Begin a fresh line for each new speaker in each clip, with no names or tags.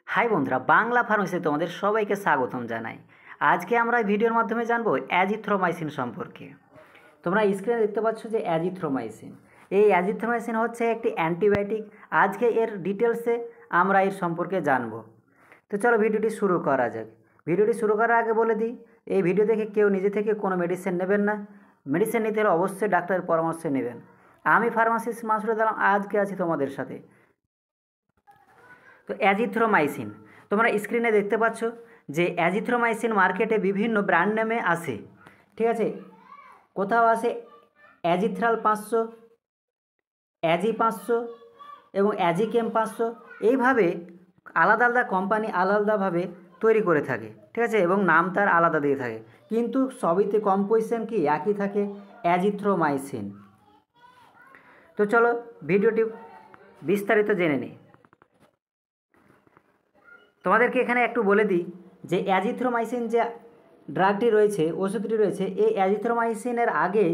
High বন্ধুরা, বাংলা ফার্মেসিতে তোমাদের সবাইকে স্বাগতম জানাই। আজকে আমরা এই ভিডিওর মাধ্যমে জানবো অ্যাজিথ্রোমাইসিন সম্পর্কে। তোমরা স্ক্রিনে দেখতে পাচ্ছ যে অ্যাজিথ্রোমাইসিন, এই অ্যাজিথ্রোমাইসিন হচ্ছে একটি অ্যান্টিবায়োটিক। আজকে এর ডিটেলসে আমরা এর সম্পর্কে জানবো। তো চলো ভিডিওটি শুরু করা যাক। ভিডিওটি শুরু করার আগে বলে দিই, এই ভিডিও দেখে কেউ নিজে থেকে কোনো মেডিসিন নেবেন না। মেডিসিন নিতে হলে অবশ্যই ডাক্তারের পরামর্শ নেবেন। আমি ফার্মাসিস্ট মাসুদ আলম আজকে আছি তোমাদের সাথে। তো অ্যাজিথ্রোমাইসিন তোমরা স্ক্রিনে দেখতে পাচ্ছ যে অ্যাজিথ্রোমাইসিন মার্কেটে বিভিন্ন ব্র্যান্ড নেমে আসে, ঠিক আছে। কোথাও আসে অ্যাজিথ্রাল 500, অ্যাজি 500 এবং অ্যাজিকেম 500, এইভাবে আলাদা আলাদা কোম্পানি আলাদাভাবে তৈরি করে থাকে, ঠিক আছে, এবং নাম তার আলাদা দিয়ে থাকে, কিন্তু সবইতে কম্পোজিশন কি একই থাকে, অ্যাজিথ্রোমাইসিন। তো চলো ভিডিওটি বিস্তারিত জেনে নিই। তোমাদেরকে এখানে একটু বলে দিই যে অ্যাজিথ্রোমাইসিন যে ড্রাগটি রয়েছে, ওষুধটি রয়েছে, এই অ্যাজিথ্রোমাইসিনের আগে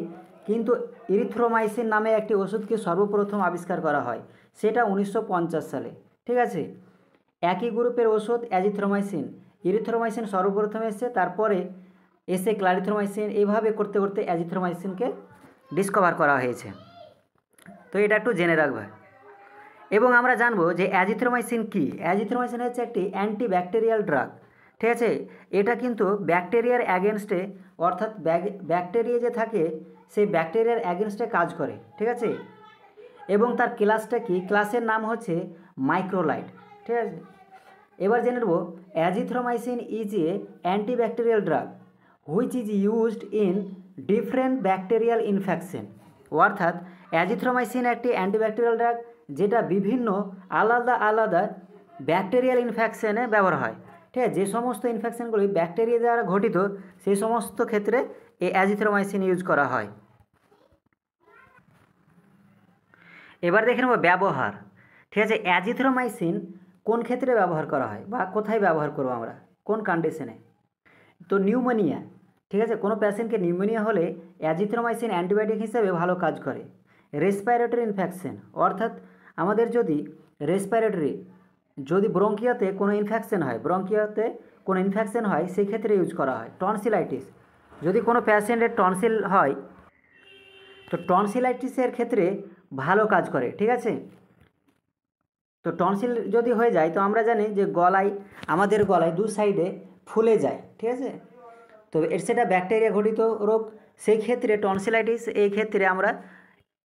কিন্তু ইরিথ্রোমাইসিন নামে একটি ওষুধকে সর্বপ্রথম আবিষ্কার করা হয়, সেটা 1950 সালে, ঠিক আছে। একই গ্রুপের ওষুধ অ্যাজিথ্রোমাইসিন, ইরিথ্রোমাইসিন সর্বপ্রথম এসে, তারপরে এসে ক্লারিথ্রোমাইসিন, এইভাবে করতে করতে অ্যাজিথ্রোমাইসিনকে ডিসকভার করা হয়েছে। তো এটা একটু জেনে রাখবে। এবং আমরা জানবো যে অ্যাজিথ্রোমাইসিন কী। অ্যাজিথ্রোমাইসিন হচ্ছে একটি অ্যান্টিব্যাকটেরিয়াল ড্রাগ, ঠিক আছে। এটা কিন্তু ব্যাকটেরিয়ার অ্যাগেনস্টে, অর্থাৎ ব্যাকটেরিয়া যে থাকে সেই ব্যাকটেরিয়ার অ্যাগেনস্টে কাজ করে, ঠিক আছে। এবং তার ক্লাসটা কি, ক্লাসের নাম হচ্ছে মাইক্রোলাইড, ঠিক আছে। এবার জেনে নেব, azithromycin is a antibacterial drug which is used in different bacterial infection. অর্থাৎ অ্যাজিথ্রোমাইসিন একটি অ্যান্টিব্যাকটেরিয়াল ড্রাগ যেটা বিভিন্ন আলাদা আলাদা ব্যাকটেরিয়াল ইনফেকশনে ব্যবহার হয়, ঠিক আছে। যে সমস্ত ইনফেকশনগুলি ব্যাকটেরিয়া দ্বারা ঘটিত, সেই সমস্ত ক্ষেত্রে এই অ্যাজিথ্রোমাইসিন ইউজ করা হয়। এবার দেখে নেব ব্যবহার, ঠিক আছে। অ্যাজিথ্রোমাইসিন কোন ক্ষেত্রে ব্যবহার করা হয় বা কোথায় ব্যবহার করবো আমরা, কোন কন্ডিশনে। তো নিউমোনিয়া, ঠিক আছে, কোনো পেশেন্টকে নিউমোনিয়া হলে অ্যাজিথ্রোমাইসিন অ্যান্টিবায়োটিক হিসেবে ভালো কাজ করে। রেসপিরেটরি ইনফেকশন, অর্থাৎ আমাদের যদি রেসপিরেটরি, যদি ব্রঙ্কিয়াতে কোনো ইনফেকশন হয়, ব্রঙ্কিয়াতে কোনো ইনফেকশন হয়, সেই ক্ষেত্রে ইউজ করা হয়। টনসিলাইটিস, যদি কোনো পেশেন্টের টনসিল হয়, তো টনসিলাইটিসের ক্ষেত্রে ভালো কাজ করে, ঠিক আছে। তো টনসিল যদি হয়ে যায়, তো আমরা জানি যে গলায়, আমাদের গলায় দু সাইডে ফুলে যায়, ঠিক আছে। তো সেটা ব্যাকটেরিয়া ঘটিত রোগ, সেই ক্ষেত্রে টনসিলাইটিস, এই ক্ষেত্রে আমরা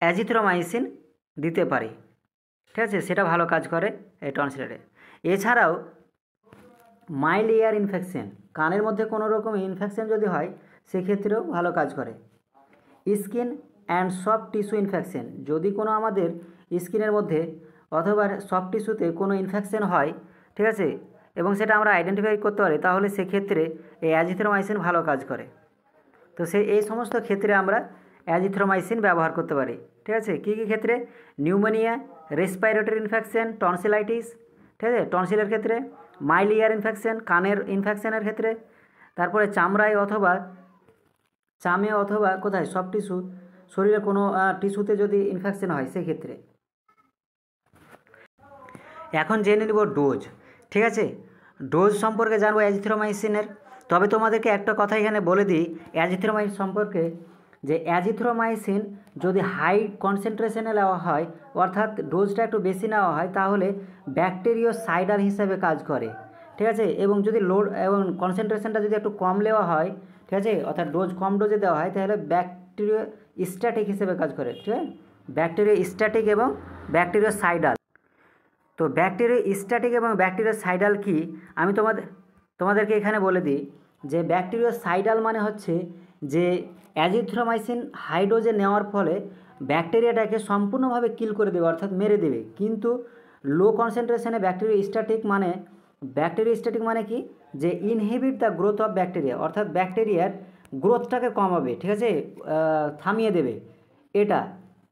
অ্যাজিথ্রোমাইসিন দিতে পারি, ঠিক আছে, সেটা ভালো কাজ করে এই টনসিলাইটিস। এছাড়াও মাইল্ড ইয়ার ইনফেকশন, কানের মধ্যে কোনো রকম ইনফেকশন যদি হয়, সেক্ষেত্রেও ভালো কাজ করে। Skin and soft tissue infection, যদি কোনো আমাদের স্কিনের মধ্যে অথবা সফট টিস্যুতে কোনো ইনফেকশন হয়, ঠিক আছে, এবং সেটা আমরা আইডেন্টিফাই করতে পারি, তাহলে সেক্ষেত্রে এই অ্যাজিথ্রোমাইসিন ভালো কাজ করে। তো এই সমস্ত ক্ষেত্রে আমরা অ্যাজিথ্রোমাইসিন ব্যবহার করতে পারি, ঠিক আছে। কী কী ক্ষেত্রে, নিউমোনিয়া, রেসপিরেটরি ইনফেকশন, টনসিলাইটিস, ঠিক আছে, টনসিলের ক্ষেত্রে, মাইল্ড ইয়ার ইনফেকশন, কানের ইনফেকশনের ক্ষেত্রে, তারপরে চামড়ায় অথবা চামে অথবা কোথায় সফট টিস্যু, শরীরে কোনো টিস্যুতে যদি ইনফেকশন হয়, সেক্ষেত্রে। এখন জেনে নেব ডোজ, ঠিক আছে। ডোজ সম্পর্কে জানবো অ্যাজিথ্রোমাইসিনের। তবে তোমাদেরকে একটা কথা এখানে বলে দিই অ্যাজিথ্রোমাইসিন সম্পর্কে, যে অ্যাজিথ্রোমাইসিন যদি হাই কনসেন্ট্রেশনে নেওয়া হয়, অর্থাৎ ডোজটা একটু বেশি নেওয়া হয়, তাহলে ব্যাকটেরিওসাইডাল হিসাবে কাজ করে, ঠিক আছে। এবং যদি লোড এবং কনসেন্ট্রেশনটা যদি একটু কম নেওয়া হয়, ঠিক আছে, অর্থাৎ ডোজ কম ডোজে দেওয়া হয়, তাহলে ব্যাকটেরিওস্ট্যাটিক হিসেবে কাজ করে, ঠিক আছে। ব্যাকটেরিওস্ট্যাটিক এবং ব্যাকটেরিওসাইডাল। তো ব্যাকটেরিওস্ট্যাটিক এবং ব্যাকটেরিওসাইডাল কি, আমি তোমাদেরকে এখানে বলে দিই যে ব্যাকটেরিওসাইডাল মানে হচ্ছে যে অ্যাজিথ্রোমাইসিন হাই ডোজে নেওয়ার ফলে ব্যাকটেরিয়াটাকে সম্পূর্ণভাবে কিল করে দেবে, অর্থাৎ মেরে দেবে। কিন্তু লো কনসেন্ট্রেশনে ব্যাকটেরিওস্ট্যাটিক মানে কি, যে inhibit the growth of bacteria, অর্থাৎ ব্যাকটেরিয়ার গ্রোথটাকে কমাবে, ঠিক আছে, থামিয়ে দেবে।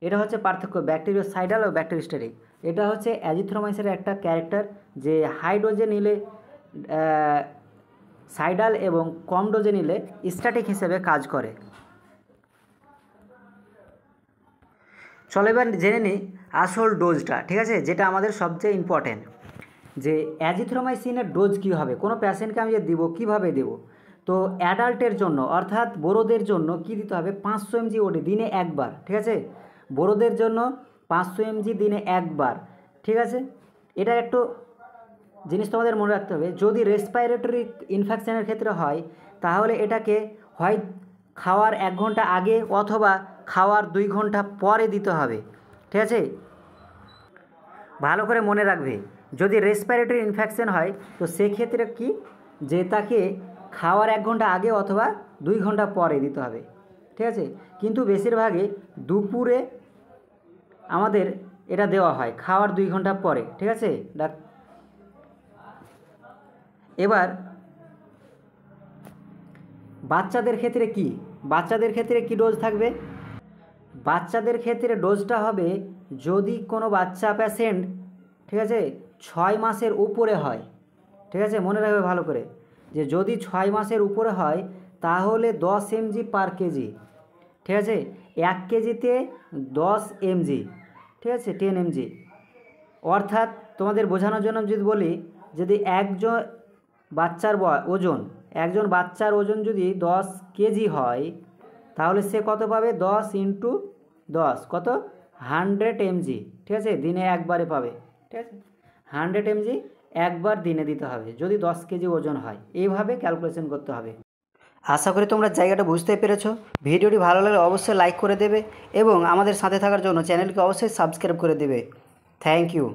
এটা হচ্ছে পার্থক্য ব্যাকটেরিওসাইডাল ও ব্যাকটেরিওস্ট্যাটিক। এটা হচ্ছে অ্যাজিথ্রোমাইসিনের একটা ক্যারেক্টার, যে হাই ডোজে নিলে সাইডাল এবং কম ডোজে নিলে স্ট্যাটিক হিসেবে কাজ করে। চলো এবার জেনে নিই আসল ডোজটা, ঠিক আছে, যেটা আমাদের সবচেয়ে ইম্পর্টেন্ট। যে অ্যাজিথ্রোমাইসিনের ডোজ কী হবে, কোনো পেশেন্টকে আমি যে দেবো কীভাবে দেবো। তো অ্যাডাল্টের জন্য অর্থাৎ বড়োদের জন্য কী দিতে হবে, 500 mg ওডি দিনে একবার, ঠিক আছে। বড়োদের জন্য 500 mg দিনে একবার, ঠিক আছে। এটার একটু জিনিস তোমাদের মনে রাখতে হবে, যদি রেসপিরেটরি ইনফেকশনের ক্ষেত্রে হয় তাহলে এটাকে হয় খাওয়ার 1 ঘন্টা আগে অথবা খাওয়ার 2 ঘন্টা পরে দিতে হবে, ঠিক আছে। ভালো করে মনে রাখবে, যদি রেসপিরেটরি ইনফেকশন হয় তো সেক্ষেত্রে কি, যে তাকে খাওয়ার 1 ঘন্টা আগে অথবা 2 ঘন্টা পরে দিতে হবে, ঠিক আছে। কিন্তু বেশিরভাগই দুপুরে আমাদের এটা দেওয়া হয় খাওয়ার 2 ঘন্টা পরে, ঠিক আছে। এবার বাচ্চাদের ক্ষেত্রে কি, বাচ্চাদের ক্ষেত্রে কি ডোজ থাকবে, বাচ্চাদের ক্ষেত্রে ডোজটা হবে যদি কোনো বাচ্চা পেশেন্ট, ঠিক আছে, 6 মাসের উপরে হয়, ঠিক আছে। মনে রাখবে ভালো করে যে যদি 6 মাসের উপরে হয় তাহলে 10 mg পার কেজি, ঠিক আছে। 1 কেজিতে 10 mg, ঠিক আছে, 10 mg। অর্থাৎ তোমাদের বোঝানোর জন্য যদি বলি, যদি একজন বাচ্চার ওজন, একজন বাচ্চার ওজন যদি 10 কেজি হয় তাহলে সে কত পাবে, 10 × 10 কত, 100 mg, ঠিক আছে, দিনে একবারে পাবে, ঠিক আছে। 100 mg একবার দিনে দিতে হবে যদি 10 কেজি ওজন হয়, এইভাবে ক্যালকুলেশন করতে হবে। আশা করি তোমরা জায়গাটা বুঝতে পেরেছো। ভিডিওটি ভালো লাগলে অবশ্যই লাইক করে দেবে এবং আমাদের সাথে থাকার জন্য চ্যানেলকে অবশ্যই সাবস্ক্রাইব করে দেবে। Thank you.